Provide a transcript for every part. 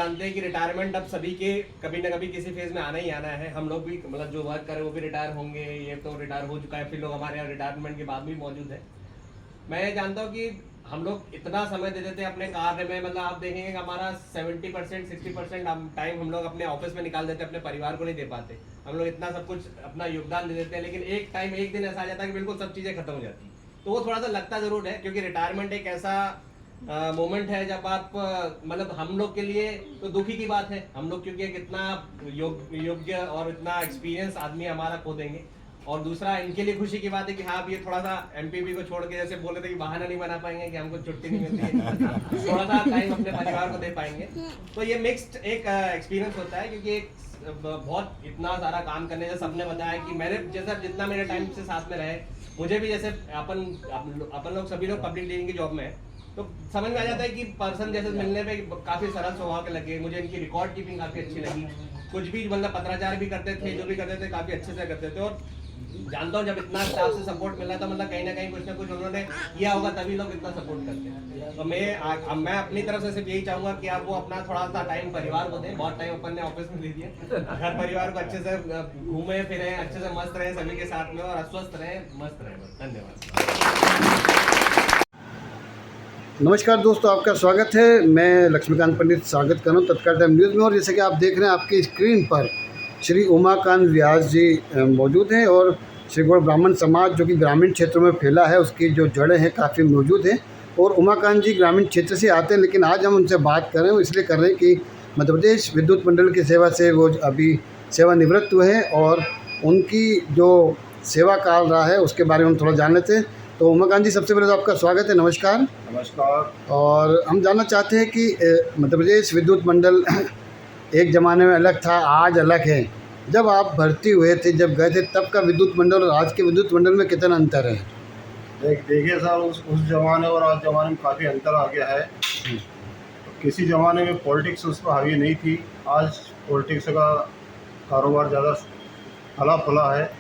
जानते हैं कि रिटायरमेंट अब सभी के कभी ना कभी किसी फेज में आना ही आना है। हम लोग भी मतलब जो वर्क करें वो भी रिटायर होंगे, ये तो रिटायर हो चुका है, फिर लोग हमारे यहाँ रिटायरमेंट के बाद भी मौजूद है। मैं जानता हूँ कि हम लोग इतना समय दे देते हैं अपने कार्य में, मतलब आप देखेंगे कि हमारा 70% 60% टाइम हम लोग अपने ऑफिस में निकाल देते हैं, अपने परिवार को नहीं दे पाते। हम लोग इतना सब कुछ अपना योगदान दे देते हैं, लेकिन एक दिन ऐसा आ जाता है कि बिल्कुल सब चीज़ें खत्म हो जाती हैं। तो वो थोड़ा सा लगता जरूर है, क्योंकि रिटायरमेंट एक ऐसा मोमेंट है जब आप मतलब हम लोग के लिए तो दुखी की बात है। हम लोग क्योंकि एक इतना योग्य और इतना एक्सपीरियंस आदमी हमारा खो देंगे, और दूसरा इनके लिए खुशी की बात है कि हाँ अब ये थोड़ा सा एमपीपी को छोड़ के जैसे बोले थे कि बहाना नहीं बना पाएंगे कि हमको छुट्टी नहीं मिलती है, थोड़ा सा टाइम अपने परिवार को दे पाएंगे। तो ये मिक्स्ड एक एक्सपीरियंस होता है, क्योंकि एक बहुत इतना सारा काम करने जैसे सबने बताया कि मेरे जैसा जितना मेरे टाइम से साथ में रहे, मुझे भी जैसे अपन लोग सभी लोग पब्लिक डीलिंग की जॉब में है, तो समझ में आ जाता है कि पर्सन जैसे मिलने पे काफी सरल स्वभाव के लगे। मुझे इनकी रिकॉर्ड कीपिंग काफी अच्छी लगी, कुछ भी मतलब पत्राचार भी करते थे, जो भी करते थे काफी अच्छे से करते थे। और जानता हूँ जब इतना स्टाफ से सपोर्ट मिला था, मतलब कहीं ना कुछ उन्होंने किया होगा तभी लोग इतना सपोर्ट करते हैं। तो मैं अपनी तरफ से सिर्फ यही चाहूंगा कि आप वो अपना थोड़ा सा टाइम परिवार को दें। बहुत टाइम अपन ने ऑफिस में दे दिया, घर परिवार को अच्छे से घूमे फिरे, अच्छे से मस्त रहे सभी के साथ में, और अस्वस्थ रहे मस्त रहे। धन्यवाद। नमस्कार दोस्तों, आपका स्वागत है। मैं लक्ष्मीकांत पंडित स्वागत कर रहा हूँ तत्काल टाइम न्यूज़ में। और जैसे कि आप देख रहे हैं आपकी स्क्रीन पर श्री उमाकांत व्यास जी मौजूद हैं, और श्री गौड़ ब्राह्मण समाज जो कि ग्रामीण क्षेत्रों में फैला है उसकी जो जड़ें हैं काफ़ी मौजूद हैं। और उमाकांत जी ग्रामीण क्षेत्र से आते हैं, लेकिन आज हम उनसे बात कर रहे हैं, इसलिए कर रहे हैं कि मध्य प्रदेश विद्युत मंडल की सेवा से वो अभी सेवानिवृत्त हुए हैं, और उनकी जो सेवा काल रहा है उसके बारे में हम थोड़ा जान लेते हैं। तो उमाकांत जी, सबसे पहले तो आपका स्वागत है। नमस्कार। नमस्कार। और हम जानना चाहते हैं कि मध्य प्रदेश विद्युत मंडल एक ज़माने में अलग था, आज अलग है। जब आप भर्ती हुए थे, जब गए थे, तब का विद्युत मंडल और आज के विद्युत मंडल में कितना अंतर है? देखिए सर, उस ज़माने और आज ज़माने में काफ़ी अंतर आ गया है। किसी ज़माने में पॉलिटिक्स उस पर हावी नहीं थी, आज पॉलिटिक्स का कारोबार ज़्यादा फला फला है।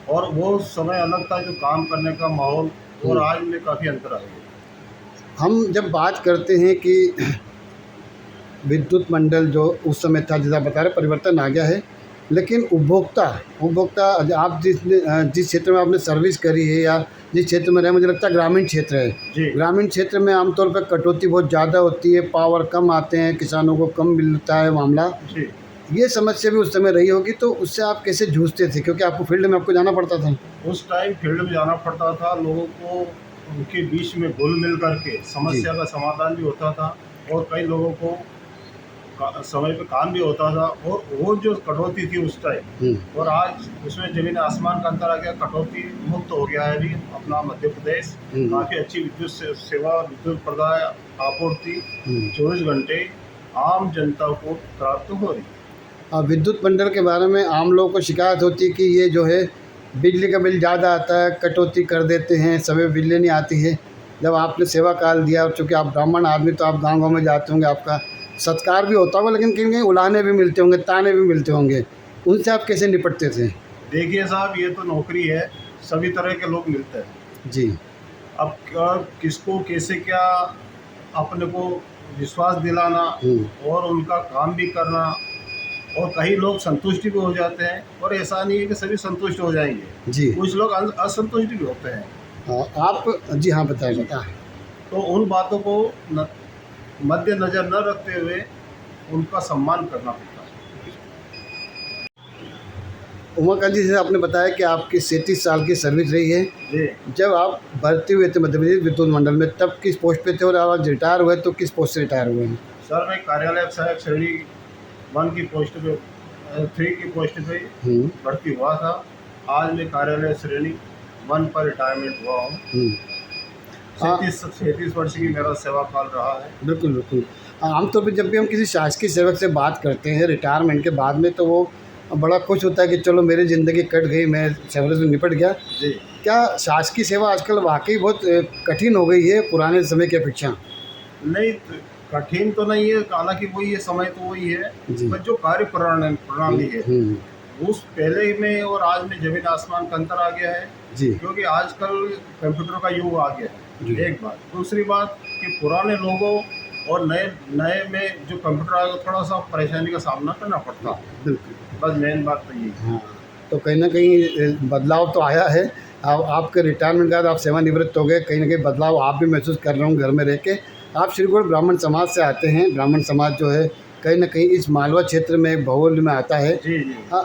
और वो समय अलग था जो काम करने का माहौल, और आज में काफ़ी अंतर आ गया। हम जब बात करते हैं कि विद्युत मंडल जो उस समय था, जैसा बता रहे परिवर्तन आ गया है, लेकिन उपभोक्ता आप जिस क्षेत्र में आपने सर्विस करी है या जिस क्षेत्र में रहे, मुझे लगता है ग्रामीण क्षेत्र है जी। ग्रामीण क्षेत्र में आमतौर पर कटौती बहुत ज़्यादा होती है, पावर कम आते हैं, किसानों को कम मिलता है मामला। जी। ये समस्या भी उस समय रही होगी, तो उससे आप कैसे जूझते थे? क्योंकि आपको फील्ड में आपको जाना पड़ता था। उस टाइम फील्ड में जाना पड़ता था, लोगों को उनके बीच में घुल मिल करके समस्या का समाधान भी होता था, और कई लोगों को समय पे काम भी होता था। और वो जो कटौती थी उस टाइम और आज उसमें जमीन आसमान का अंतर आ गया। कटौती मुक्त हो गया है अभी अपना मध्य प्रदेश। काफ़ी अच्छी विद्युत सेवा, विद्युत प्रदाय आपूर्ति 24 घंटे आम जनता को प्राप्त हो रही। विद्युत मंडल के बारे में आम लोगों को शिकायत होती है कि ये जो है बिजली का बिल ज़्यादा आता है, कटौती कर देते हैं, समय बिजली नहीं आती है। जब आपने सेवा काल दिया, और चूँकि आप ब्राह्मण आदमी तो आप गाँव में जाते होंगे, आपका सत्कार भी होता होगा, लेकिन कहीं कहीं उलाहने भी मिलते होंगे, ताने भी मिलते होंगे। उनसे आप कैसे निपटते थे? देखिए साहब, ये तो नौकरी है, सभी तरह के लोग मिलते हैं। जी। अब किसको कैसे क्या अपने को विश्वास दिलाना और उनका काम भी करना, और कई लोग संतुष्टि भी हो जाते हैं, और ऐसा नहीं है कि सभी संतुष्ट हो जाएंगे। जी। कुछ लोग असंतुष्ट भी होते हैं। आप जी हाँ, बताइए। तो उन बातों को मद्देनजर न रखते हुए उनका सम्मान करना पड़ता है। उमाकांत जी, जैसे आपने बताया कि आपकी 37 साल की सर्विस रही है। जी। जब आप भर्ती हुए थे मध्य प्रदेश विद्युत मंडल में, तब किस पोस्ट पे थे, और आज रिटायर हुए तो किस पोस्ट से रिटायर हुए हैं? सर, मैं कार्यालय सहायक श्रेणी 1 की पोस्ट पे 3 की पोस्ट पे भर्ती हुआ था। आज मैं कार्यालय श्रेणी 1 पर रिटायरमेंट हुआ हूँ। 37 वर्ष की मेरा सेवा काल रहा है। बिल्कुल बिल्कुल। आमतौर पर जब भी हम किसी शासकीय सेवक से बात करते हैं रिटायरमेंट के बाद में, तो वो बड़ा खुश होता है कि चलो मेरी ज़िंदगी कट गई, मैं सर्विस में निपट गया। जी। क्या शासकीय सेवा आजकल वाकई बहुत कठिन हो गई है पुराने समय की अपेक्षा? नहीं, कठिन तो नहीं है, हालांकि वही है, समय तो वही है, पर जो कार्य प्रणाली है उस पहले में और आज में जमीन आसमान का अंतर आ गया है। जी। क्योंकि आजकल कंप्यूटर का युग आ गया है, एक बात। दूसरी बात कि पुराने लोगों और नए नए में जो कंप्यूटर आएगा थोड़ा सा परेशानी का सामना करना पड़ता हाँ बिल्कुल। बस मेन बात तो यही है। हाँ, तो कहीं ना कहीं बदलाव तो आया है। अब आपके रिटायरमेंट के बाद आप सेवानिवृत्त हो गए, कहीं ना कहीं बदलाव आप भी महसूस कर रहे हो घर में रह के। आप श्री गौड़ ब्राह्मण समाज से आते हैं। ब्राह्मण समाज जो है कहीं ना कहीं इस मालवा क्षेत्र में भगोल में आता है। जी जी। हाँ,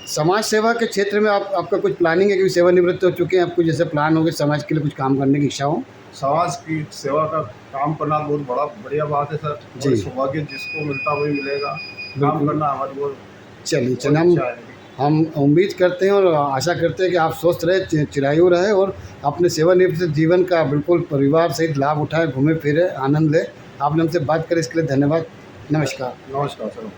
समाज सेवा के क्षेत्र में आपका कुछ प्लानिंग है कि सेवानिवृत्त हो चुके हैं, आपको जैसे प्लान हो कि समाज के लिए कुछ काम करने की इच्छा हो? समाज की सेवा का काम करना बहुत बढ़िया बात है सर। जी। और सौभाग्य जिसको मिलता वही मिलेगा। काम बिल्कुल। करना हमारी बहुत चलिए बहुत चलिए, इच्छा है। हम उम्मीद करते हैं और आशा करते हैं कि आप स्वस्थ रहे, चिरायु रहे और अपने सेवानिवृत्त जीवन का बिल्कुल परिवार सहित लाभ उठाएं, घूमे फिरे, आनंद लें। आपने हमसे बात करी इसके लिए धन्यवाद। नमस्कार। नमस्कार सर।